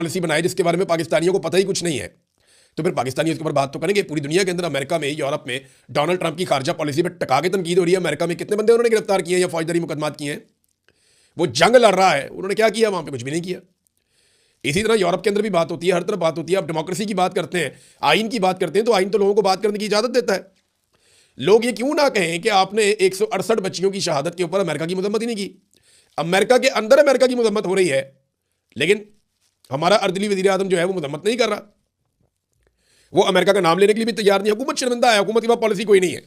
Policy बनाए जिसके बारे में पाकिस्तानियों को पता ही कुछ नहीं है, तो फिर पाकिस्तानी उसके ऊपर बात तो करेंगे। पूरी दुनिया के अंदर, अमेरिका में, यूरोप में डोनाल्ड ट्रंप की खारजा पॉलिसी पर टका के तनकीद हो रही है। अमेरिका में कितने बंदे उन्होंने गिरफ्तार किए हैं या फौजदारी मुकदमात किए हैं। वो जंग लड़ रहा है, उन्होंने क्या किया वहां पे? कुछ भी नहीं किया। इसी तरह यूरोप के अंदर भी बात होती है, हर तरफ बात होती है। आप डेमोक्रेसी की बात करते हैं, आइन की बात करते हैं, तो आइन तो लोगों को बात करने की इजाजत देता है। लोग ये क्यों ना कहें कि आपने 168 बच्चियों की शहादत के ऊपर अमेरिका की मजम्मत ही नहीं की। अमेरिका के अंदर अमेरिका की मजम्मत हो रही है, लेकिन हमारा अर्दली वजीर आजम जो है वो मजम्मत नहीं कर रहा। वो अमेरिका का नाम लेने के लिए भी तैयार नहीं। हुकूमत शर्मिंदा है, हुकूमत के पास पॉलिसी कोई नहीं है।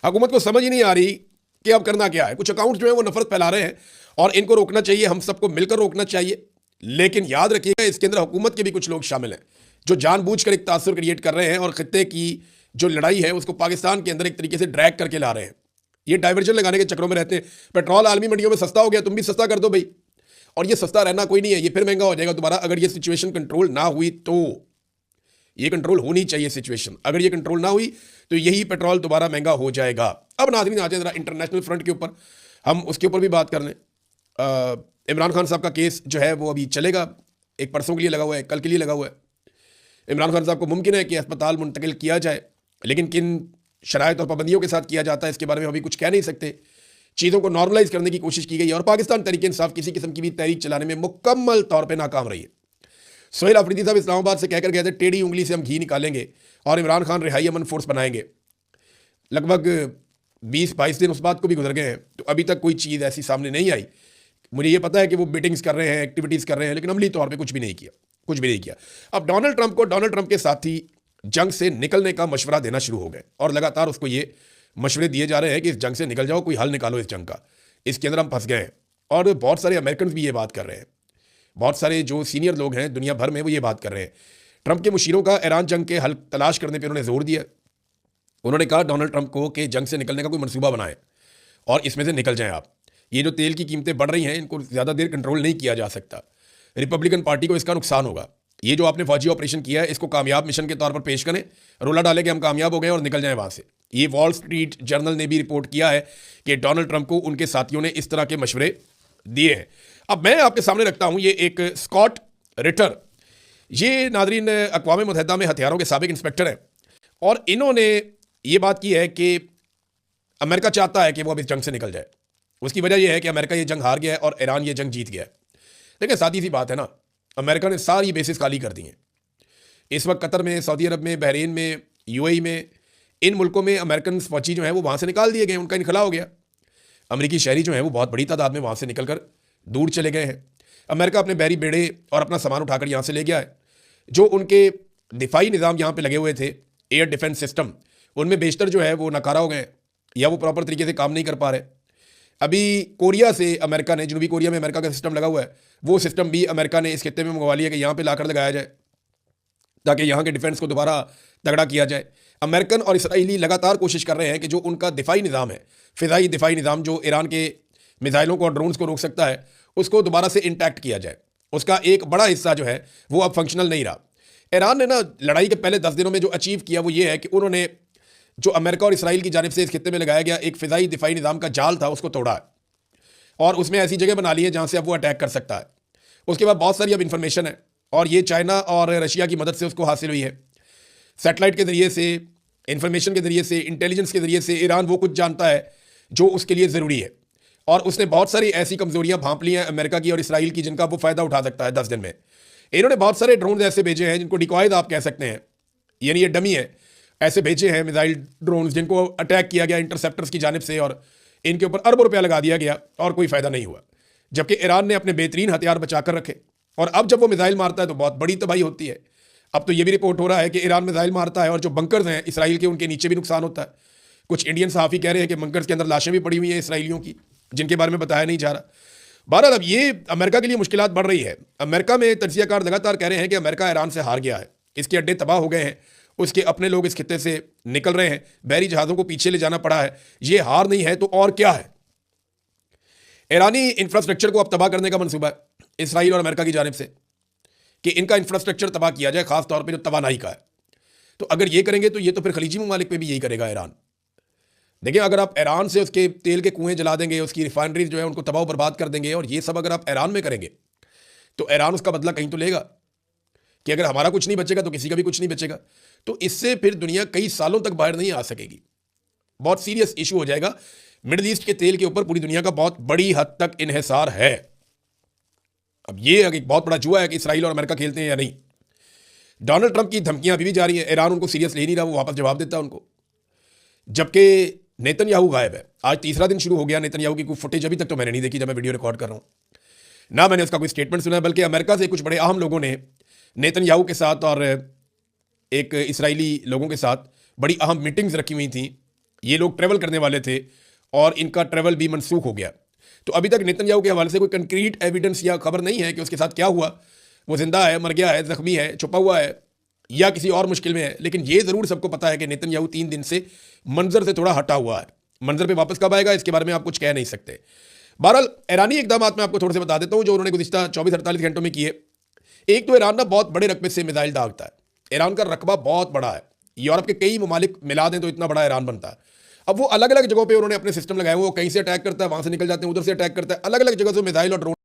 हुकूमत को समझ ही नहीं आ रही कि अब करना क्या है। कुछ अकाउंट जो है वो नफरत फैला रहे हैं और इनको रोकना चाहिए, हम सबको मिलकर रोकना चाहिए। लेकिन याद रखिएगा, इसके अंदर हुकूमत के भी कुछ लोग शामिल हैं जो जानबूझकर एक तासुर क्रिएट कर रहे हैं और खित्ते की जो लड़ाई है उसको पाकिस्तान के अंदर एक तरीके से ड्रैग करके ला रहे हैं। ये डाइवर्जन लगाने के चक्रों में रहते हैं। पेट्रोल आलमी मंडियों में सस्ता हो गया, तुम भी सस्ता कर दो भाई। और ये सस्ता रहना कोई नहीं है, ये फिर महंगा हो जाएगा दोबारा। अगर ये सिचुएशन कंट्रोल ना हुई तो, ये कंट्रोल होनी चाहिए सिचुएशन, अगर ये कंट्रोल ना हुई तो यही पेट्रोल दोबारा महंगा हो जाएगा। अब नाज़रीन आ जाए जरा इंटरनेशनल फ्रंट के ऊपर, हम उसके ऊपर भी बात कर लें। इमरान खान साहब का केस जो है वो अभी चलेगा, एक परसों के लिए लगा हुआ है, कल के लिए लगा हुआ है। इमरान खान साहब को मुमकिन है कि अस्पताल मुंतकिल किया जाए, लेकिन किन शराइत और पाबंदियों के साथ किया जाता है इसके बारे में अभी कुछ कह नहीं सकते। चीज़ों को नॉर्मलाइज करने की कोशिश की गई और पाकिस्तान तहरीक इंसाफ किसी किस्म की भी तहरीक चलाने में मुकम्मल तौर पर नाकाम रही है। सोहेल अफरीदी साहब इस्लामाबाद से कहकर गए थे टेढ़ी उंगली से हम घी निकालेंगे और इमरान खान रिहाई अमन फोर्स बनाएंगे। लगभग 20-22 दिन उस बात को भी गुजर गए हैं, तो अभी तक कोई चीज़ ऐसी सामने नहीं आई। मुझे ये पता है कि वो मीटिंग्स कर रहे हैं, एक्टिविटीज़ कर रहे हैं, लेकिन अमली तौर पे कुछ भी नहीं किया, कुछ भी नहीं किया। अब डोनाल्ड ट्रंप को, डोनाल्ड ट्रंप के साथी जंग से निकलने का मशवरा देना शुरू हो गए और लगातार उसको ये मशवरे दिए जा रहे हैं कि इस जंग से निकल जाओ, कोई हल निकालो इस जंग का, इसके अंदर हम फंस गए हैं। और बहुत सारे अमेरिकन भी ये बात कर रहे हैं, बहुत सारे जो सीनियर लोग हैं दुनिया भर में वो ये बात कर रहे हैं। ट्रंप के मुशीरों का ईरान जंग के हल तलाश करने पर उन्होंने जोर दिया। उन्होंने कहा डोनाल्ड ट्रंप को कि जंग से निकलने का कोई मनसूबा बनाएं और इसमें से निकल जाएं आप। ये जो तेल की कीमतें बढ़ रही हैं, इनको ज़्यादा देर कंट्रोल नहीं किया जा सकता। रिपब्लिकन पार्टी को इसका नुकसान होगा। ये जो आपने फौजी ऑपरेशन किया है इसको कामयाब मिशन के तौर पर पेश करें, रोला डालें कि हम कामयाब हो गए और निकल जाएं वहाँ से। ये वॉल स्ट्रीट जर्नल ने भी रिपोर्ट किया है कि डोनाल्ड ट्रंप को उनके साथियों ने इस तरह के मशवरे दिए हैं। अब मैं आपके सामने रखता हूँ ये एक स्कॉट रिटर, ये नादरीन अक़वाम मुत्तहिदा में हथियारों के साबिक इंस्पेक्टर हैं और इन्होंने ये बात की है कि अमेरिका चाहता है कि वो अब इस जंग से निकल जाए। उसकी वजह यह है कि अमेरिका ये जंग हार गया है और ईरान ये जंग जीत गया है। देखिए सादी सी बात है ना, अमेरिका ने सारी बेसिस खाली कर दी हैं। इस वक्त कतर में, सऊदी अरब में, बहरीन में, यूएई में, इन मुल्कों में अमेरिकन फौजी जो है वो वहाँ से निकाल दिए गए, उनका इनखला हो गया। अमेरिकी शहरी जो है वो बहुत बड़ी तादाद में वहाँ से निकल कर दूर चले गए हैं। अमेरिका अपने बहरी बेड़े और अपना सामान उठाकर यहाँ से ले गया है। जो उनके दिफाई निज़ाम यहाँ पर लगे हुए थे, एयर डिफेंस सिस्टम, उनमें बेशतर जो है वो नकारा हो गए या वो प्रॉपर तरीके से काम नहीं कर पा रहे। अभी कोरिया से अमेरिका ने, जनूबी कोरिया में अमेरिका का सिस्टम लगा हुआ है, वो सिस्टम भी अमेरिका ने इस खित्ते में मंगवा लिया कि यहाँ पे लाकर लगाया जाए ताकि यहाँ के डिफेंस को दोबारा तगड़ा किया जाए। अमेरिकन और इसराइली लगातार कोशिश कर रहे हैं कि जो उनका दिफाई निज़ाम है, फ़िज़ाई दिफाई निज़ाम जो ईरान के मिसाइलों को और ड्रोन्स को रोक सकता है, उसको दोबारा से इंटैक्ट किया जाए। उसका एक बड़ा हिस्सा जो है वो अब फंक्शनल नहीं रहा। ईरान ने ना लड़ाई के पहले 10 दिनों में जो अचीव किया वो ये है कि उन्होंने जो अमेरिका और इसराइल की जानिब से इस खित्ते में लगाया गया एक फ़िज़ाई दिफाई निज़ाम का जाल था उसको तोड़ा है और उसमें ऐसी जगह बना ली है जहाँ से अब वो अटैक कर सकता है। उसके बाद बहुत सारी अब इन्फॉर्मेशन है और ये चाइना और रशिया की मदद से उसको हासिल हुई है। सैटेलाइट के ज़रिए से, इन्फॉर्मेशन के ज़रिए से, इंटेलिजेंस के ज़रिए से ईरान वो कुछ जानता है जो उसके लिए ज़रूरी है और उसने बहुत सारी ऐसी कमज़ोरियाँ भांप ली हैं अमेरिका की और इसराइल की जिनका वो फ़ायदा उठा सकता है 10 दिन में। इन्होंने बहुत सारे ड्रोन ऐसे भेजे हैं जिनको डिकॉयज आप कह सकते हैं, यानी ये डमी है, ऐसे भेजे हैं मिसाइल ड्रोन जिनको अटैक किया गया इंटरसेप्टर्स की जानिब से और इनके ऊपर अरबों रुपया लगा दिया गया और कोई फ़ायदा नहीं हुआ। जबकि ईरान ने अपने बेहतरीन हथियार बचा कर रखे और अब जब वो मिसाइल मारता है तो बहुत बड़ी तबाही होती है। अब तो ये भी रिपोर्ट हो रहा है कि ईरान मिसाइल मारता है और जो बंकर्स हैं इसराइल के, उनके नीचे भी नुकसान होता है। कुछ इंडियन सहाफ़ी कह रहे हैं कि बंकर्स के अंदर लाशें भी पड़ी हुई हैं इसराइलियों की, जिनके बारे में बताया नहीं जा रहा। बहरहाल अब ये अमेरिका के लिए मुश्किलात बढ़ रही है। अमेरिका में तज्ज़ियाकार लगातार कह रहे हैं कि अमेरिका ईरान से हार गया है, इसके अड्डे तबाह हो गए हैं, उसके अपने लोग इस खित्ते से निकल रहे हैं, बहरी जहाज़ों को पीछे ले जाना पड़ा है। ये हार नहीं है तो और क्या है? ईरानी इंफ्रास्ट्रक्चर को अब तबाह करने का मंसूबा है इसराइल और अमेरिका की जानिब से कि इनका इंफ्रास्ट्रक्चर तबाह किया जाए, खासतौर पर जो तवानाई का है। तो अगर ये करेंगे तो ये तो फिर खलीजी ममालिक पे भी यही करेगा ईरान। देखिए, अगर आप ईरान से उसके तेल के कुएं जला देंगे, उसकी रिफाइनरीज जो है उनको तबाह बर्बाद कर देंगे और ये सब अगर आप ईरान में करेंगे तो ईरान उसका बदला कहीं तो लेगा। कि अगर हमारा कुछ नहीं बचेगा तो किसी का भी कुछ नहीं बचेगा। तो इससे फिर दुनिया कई सालों तक बाहर नहीं आ सकेगी, बहुत सीरियस इशू हो जाएगा। मिडिल ईस्ट के तेल के ऊपर पूरी दुनिया का बहुत बड़ी हद तक इन्हिसार है। अब ये एक बहुत बड़ा जुआ है कि इसराइल और अमेरिका खेलते हैं या नहीं। डोनाल्ड ट्रंप की धमकियां अभी भी जारी हैं, ईरान उनको सीरियस ले नहीं रहा, वो वापस जवाब देता है उनको। जबकि नेतन्याहू गायब है, आज तीसरा दिन शुरू हो गया नेतन्याहू की कोई फुटेज अभी तक तो मैंने नहीं देखी, जब मैं वीडियो रिकॉर्ड कर रहा हूं ना मैंने उसका कोई स्टेटमेंट सुना है, बल्कि अमेरिका से कुछ बड़े अहम लोगों ने नेतन्याहू के साथ और एक इसराइली लोगों के साथ बड़ी अहम मीटिंग्स रखी हुई थी। ये लोग ट्रैवल करने वाले थे और इनका ट्रैवल भी मनसूख हो गया। तो अभी तक नेतन्याहू के हवाले से कोई कंक्रीट एविडेंस या खबर नहीं है कि उसके साथ क्या हुआ, वो जिंदा है, मर गया है, जख्मी है, छुपा हुआ है या किसी और मुश्किल में है। लेकिन ये ज़रूर सबको पता है कि नेतन्याहू 3 दिन से मंजर से थोड़ा हटा हुआ है। मंजर पे वापस कब आएगा इसके बारे में आप कुछ कह नहीं सकते। बहरहाल ईरानी इकदाम मैं आपको थोड़े से बता देता हूँ जो उन्होंने गुज़िश्ता 24-48 घंटों में किए। एक तो ईरान ना बहुत बड़े रकबे से मिसाइल दागता है, ईरान का रकबा बहुत बड़ा है, यूरोप के कई ममालिक मिला दें तो इतना बड़ा ईरान बनता है। अब वो अलग अलग जगहों पे उन्होंने अपने सिस्टम लगाए हुए, वो कहीं से अटैक करता है, वहाँ से निकल जाते हैं, उधर से अटैक करता है, अलग अलग जगह से मिसाइल और ड्रोन